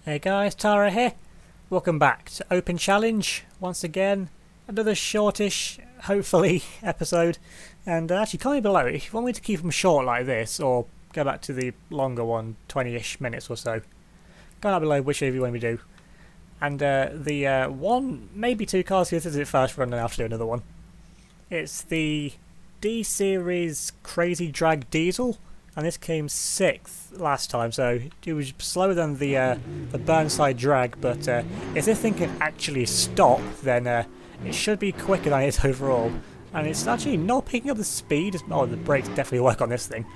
Hey guys, Tara here. Welcome back to Open Challenge. Once again, another shortish, hopefully, episode. And actually, comment below if you want me to keep them short like this, or go back to the longer one, 20-ish minutes or so. Comment below whichever you want me to do. And the one, maybe two cars here, this is it first run, and I'll have to do another one. It's the D-Series Crazy Drag Diesel. And this came 6th last time, so it was slower than the Burnside Drag, but if this thing can actually stop, then it should be quicker than it is overall. And it's actually not picking up the speed. Oh, the brakes definitely work on this thing.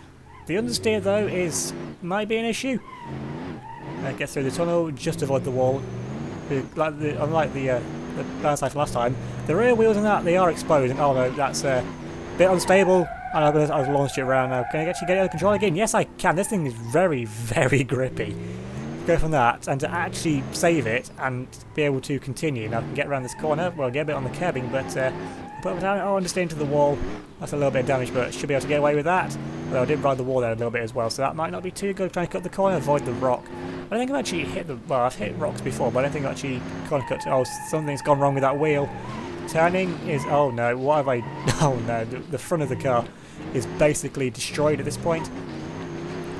The understeer, though, might be an issue. Get through the tunnel, just avoid the wall. Unlike the Burnside from last time, the rear wheels and that, they are exposed. And, oh no, that's a bit unstable. And I've launched it around now. Can I actually get it under control again? Yes, I can. This thing is very, very grippy. Go from that, and to actually save it and be able to continue. Now I can get around this corner. Well, get a bit on the curbing, but put it down. Oh, understeer into the wall. That's a little bit of damage, but should be able to get away with that. Although I did ride the wall there a little bit as well, so that might not be too good. Trying to cut the corner, avoid the rock. I don't think I've actually hit the... Well, I've hit rocks before, but I don't think I've actually cut... Oh, something's gone wrong with that wheel. Turning is... Oh no, what have I... Oh no, the front of the car is basically destroyed at this point.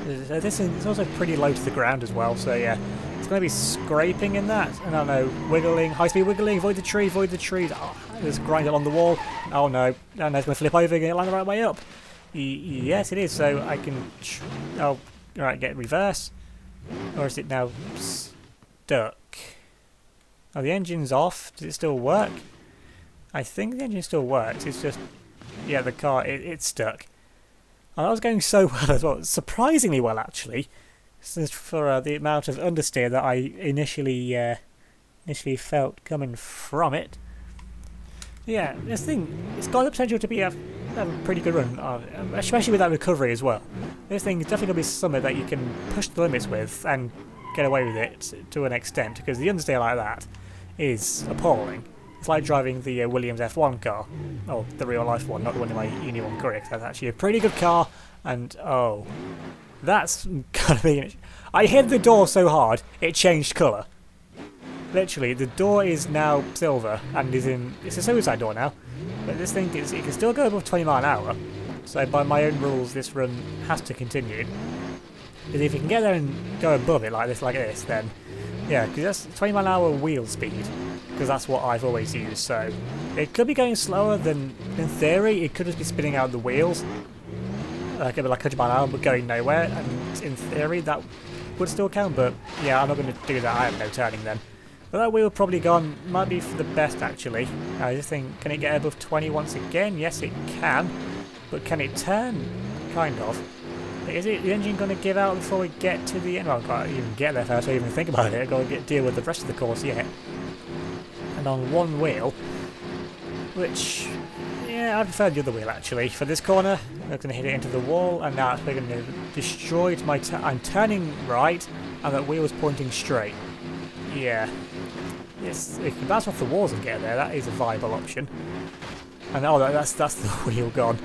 This is also pretty low to the ground as well, so yeah. It's going to be scraping in that. And I don't know, wiggling, high-speed wiggling, avoid the trees. Oh, just grind along the wall. Oh no, it's going to flip over and land the right way up. Yes, it is, so I can... Oh, right, get reverse. Or is it now stuck? Oh, the engine's off. Does it still work? I think the engine still works. It's just, yeah, the car, it's stuck. And that was going so well as well. Surprisingly well, actually. For the amount of understeer that I initially felt coming from it. Yeah, this thing, it's got the potential to be a pretty good run, especially with that recovery as well. This thing is definitely going to be something that you can push the limits with and get away with it to an extent, because the understeer like that is appalling. It's like driving the Williams F1 car. Oh, the real life one, not the one in my Uni 1 career. That's actually a pretty good car, and oh, that's gonna be an issue. I hit the door so hard, it changed colour. Literally, the door is now silver, and it's a suicide door now. But this thing, it can still go above 20 miles an hour. So by my own rules, this run has to continue. Because if you can get there and go above it like this, then yeah, because that's 20 mile an hour wheel speed. Because that's what I've always used. So it could be going slower than, in theory, it could just be spinning out the wheels. Like 100 mile an hour, but going nowhere. And in theory, that would still count. But yeah, I'm not going to do that. I have no turning then. But that wheel probably gone, might be for the best actually. I just think, can it get above 20 once again? Yes it can. But can it turn? Kind of. Is the engine going to give out before we get to the end? Well, I've got to even get there first or even think about it. I've got to deal with the rest of the course yet. And on one wheel, which, yeah, I prefer the other wheel actually. For this corner, I'm going to hit it into the wall, and now it's going to destroy my... I'm turning right, and that wheel is pointing straight. Yeah. Yes, if you can bounce off the walls and get there, that is a viable option. And oh, that's the wheel gone.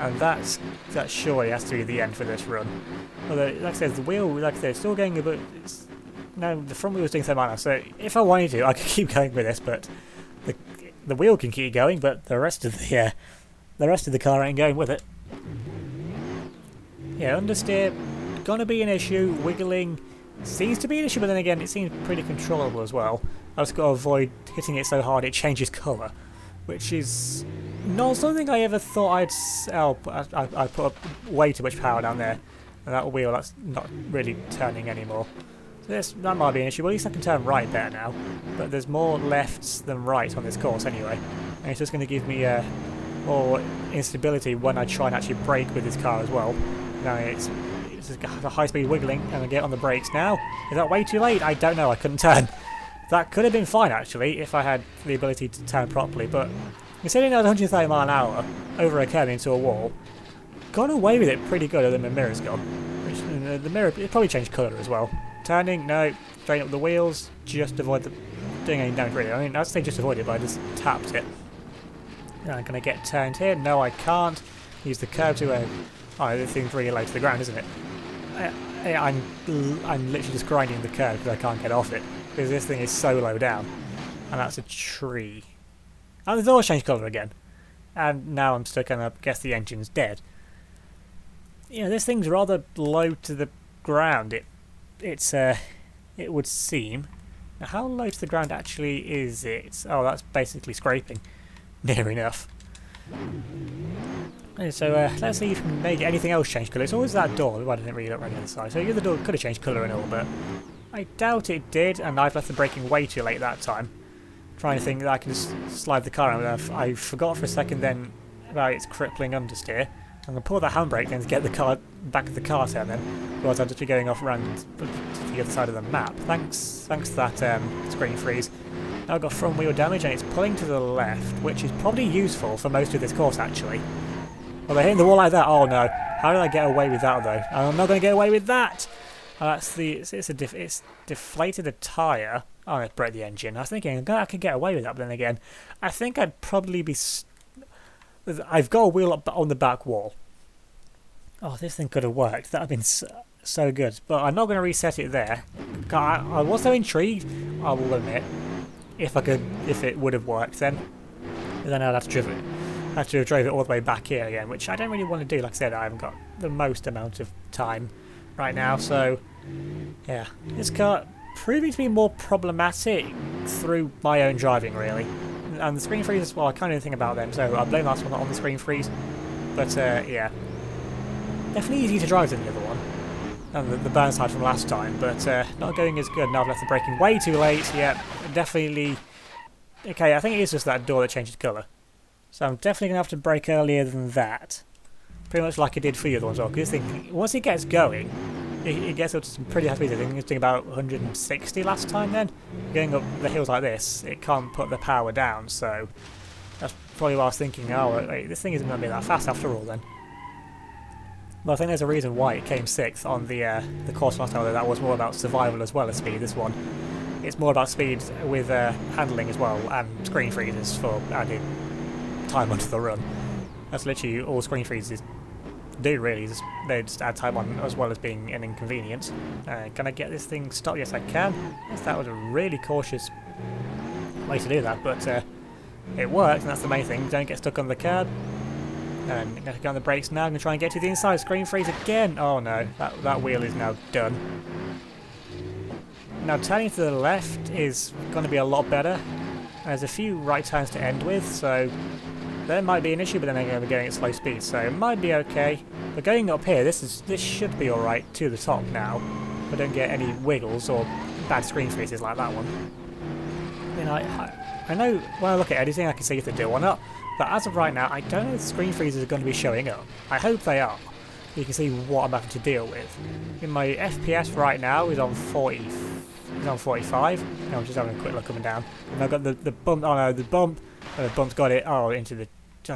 And that surely has to be the end for this run. Although, like I said, the wheel, like I said, it's still going a bit... No, the front wheel is doing so much, so if I wanted to, I could keep going with this, but the wheel can keep going, but the rest of the car ain't going with it. Yeah, understeer, gonna be an issue. Wiggling seems to be an issue, but then again, it seems pretty controllable as well. I've just got to avoid hitting it so hard it changes colour, which is not something I ever thought I'd... Oh, I put up way too much power down there, and that wheel, that's not really turning anymore. That might be an issue. Well, at least I can turn right better now. But there's more lefts than right on this course anyway. And it's just going to give me more instability when I try and actually brake with this car as well. Now it's a high-speed wiggling, and I get on the brakes now. Is that way too late? I don't know. I couldn't turn. That could have been fine, actually, if I had the ability to turn properly. But considering I was 130 miles an hour over a curve into a wall, got away with it pretty good, other than the mirror's gone. Which, the mirror, it probably changed colour as well. Turning, no, straighten up the wheels, just avoid doing any damage really. I mean, I'd say just avoid it, but I just tapped it. I'm going to get turned here. No, I can't. Use the curb to... Oh, this thing's really low to the ground, isn't it? I'm literally just grinding the curb because I can't get off it. Because this thing is so low down. And that's a tree. And the door's changed colour again. And now I'm stuck and I guess the engine's dead. You know, this thing's rather low to the ground. It would seem. Now, how low to the ground actually is it? Oh, that's basically scraping. Near enough. Okay, so let's see if we can make anything else change colour. It's always that door. Well, I didn't really look right on the other side. So the other door could have changed colour and all, but I doubt it did, and I've left the braking way too late that time. Trying to think that I can just slide the car around. I forgot for a second then about its crippling understeer. I'm going to pull the handbrake then to get the car back of the car turn then, otherwise I'll just be going off around to the other side of the map. Thanks to that screen freeze. Now I've got front wheel damage and it's pulling to the left, which is probably useful for most of this course actually. Well, they're hitting the wall like that. Oh no! How did I get away with that though? I'm not going to get away with that. That's it's deflated a tyre. Oh, it broke the engine. I was thinking I could get away with that, but then again, I think I'd probably be. I've got a wheel up on the back wall. Oh, this thing could have worked. That would have been so good. But I'm not going to reset it there. I was so intrigued, I will admit, if it would have worked then. But then I'd have to have drove it all the way back here again, which I don't really want to do. Like I said, I haven't got the most amount of time right now, so yeah. This car proving to be more problematic through my own driving, really. And the screen freeze as well, I can't even think about them, so I blame that one on the screen freeze. But yeah. Definitely easier to drive than the other one. And the burn side from last time, but not going as good. Now I've left the braking way too late. Yeah, definitely. Okay, I think it is just that door that changes colour. So I'm definitely going to have to brake earlier than that. Pretty much like I did for the other ones as well. Because this thing, once it gets going, it gets up to some pretty high speeds. I think it was doing about 160 last time then. Going up the hills like this, it can't put the power down, so that's probably what I was thinking. Oh, wait, this thing isn't going to be that fast after all then. Well, I think there's a reason why it came 6th on the course last time, though that was more about survival as well as speed. This one, it's more about speed with handling as well, and screen freezes for added time onto the run. That's literally all screen freezes do, really. They just add time on as well as being an inconvenience. Can I get this thing stopped? Yes, I can. Yes, that was a really cautious way to do that, but it worked, and that's the main thing. Don't get stuck on the curb. And I'm going to go on the brakes now. I'm going to try and get to the inside. Screen freeze again. Oh no, that wheel is now done. Now turning to the left is going to be a lot better. There's a few right turns to end with, so there might be an issue, but then I'm going to be going at slow speed, so it might be okay. But going up here, this should be alright to the top now. I don't get any wiggles or bad screen freezes like that one. I mean, I know when I look at editing, I can see if they do or not. But as of right now, I don't know if the screen freezes are going to be showing up. I hope they are. You can see what I'm having to deal with. In my FPS right now is on 40. It's on 45. No, I'm just having a quick look up and down. And I've got the bump. Oh no, the bump. Oh, the bump's got it. Oh, into the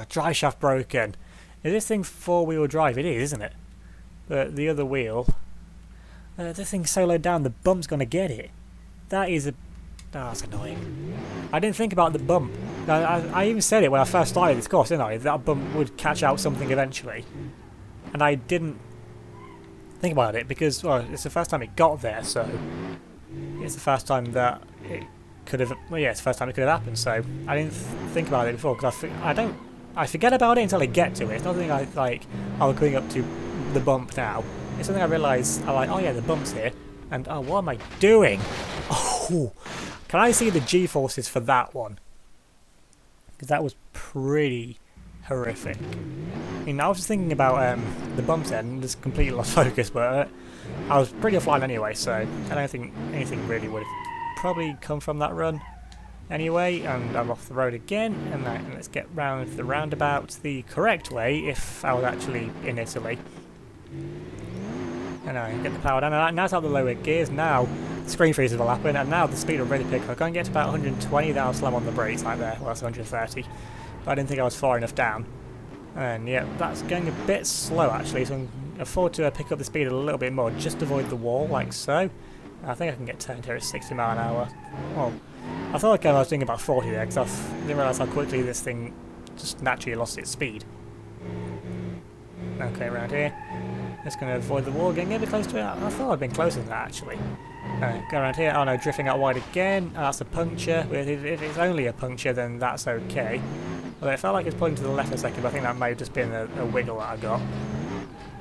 drive shaft broken. Is this thing 4-wheel drive? It is, isn't it? But the other wheel. This thing's so low down. The bump's going to get it. That is a. Oh, that's annoying. I didn't think about the bump. I even said it when I first started this course, didn't I? That bump would catch out something eventually. And I didn't think about it because, well, it's the first time it got there, so it's the first time that it could have. Well, yeah, it's the first time it could have happened. So I didn't think about it before because I forget about it until I get to it. It's not something I like. I'm going up to the bump now. It's something I realise. I'm like, oh yeah, the bump's here, and oh, what am I doing? Oh, can I see the G-forces for that one? Because that was pretty horrific. I mean, I was just thinking about the bumps then, and just completely lost focus, but I was pretty offline anyway, so I don't think anything really would have probably come from that run anyway. And I'm off the road again, and let's get round the roundabout the correct way if I was actually in Italy. And I get the power down, and now it's out the lower gears. Now the screen freezes will happen, and now the speed will really pick up. I'm going to get to about 120, then I'll slam on the brakes like there. Well, that's 130. But I didn't think I was far enough down. And yeah, that's going a bit slow actually, so I can afford to pick up the speed a little bit more, just to avoid the wall, like so. I think I can get turned here at 60 mile an hour. Well, I thought I was doing about 40 there, because I didn't realise how quickly this thing just naturally lost its speed. Okay, around here. Just going to avoid the wall, getting a bit close to it. I thought I'd been closer than that, actually. Go around here. Oh no, drifting out wide again. Oh, that's a puncture. If it's only a puncture, then that's okay. Although it felt like it was pulling to the left a second, but I think that may have just been a wiggle that I got.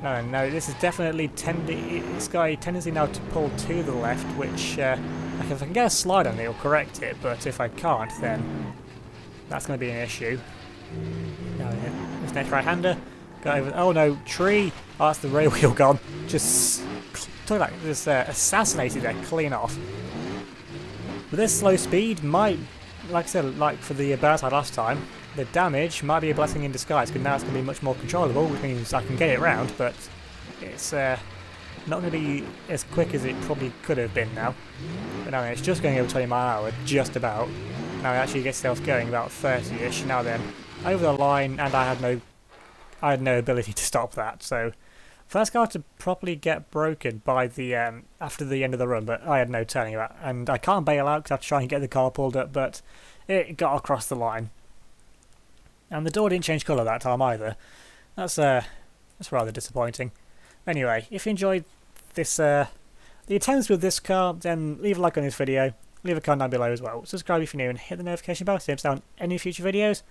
No, this is definitely it's got a tendency now to pull to the left, which, like if I can get a slide on it, it'll correct it, but if I can't, then that's going to be an issue. Now, this next right-hander. Go over. Oh no, tree! Oh, that's the rear wheel gone. Just assassinated there, clean off. With this slow speed, might, like I said, like for the bird side last time, the damage might be a blessing in disguise, because now it's going to be much more controllable, which means I can get it round, but it's not going to be as quick as it probably could have been now. But now it's just going over 20 mile an hour, just about. Now it actually gets itself going about 30-ish. Now then, over the line, and I had no ability to stop that, so first car to properly get broken by the after the end of the run, but I had no turning about, and I can't bail out because I have to try and get the car pulled up, but it got across the line. And the door didn't change colour that time either. That's rather disappointing. Anyway, if you enjoyed this the attempts with this car, then leave a like on this video, leave a comment down below as well. Subscribe if you're new and hit the notification bell to stay on any future videos.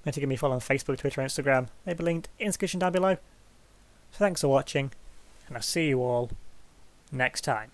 Remember to give me a follow on Facebook, Twitter and Instagram. They'll be linked in the description down below. So thanks for watching, and I'll see you all next time.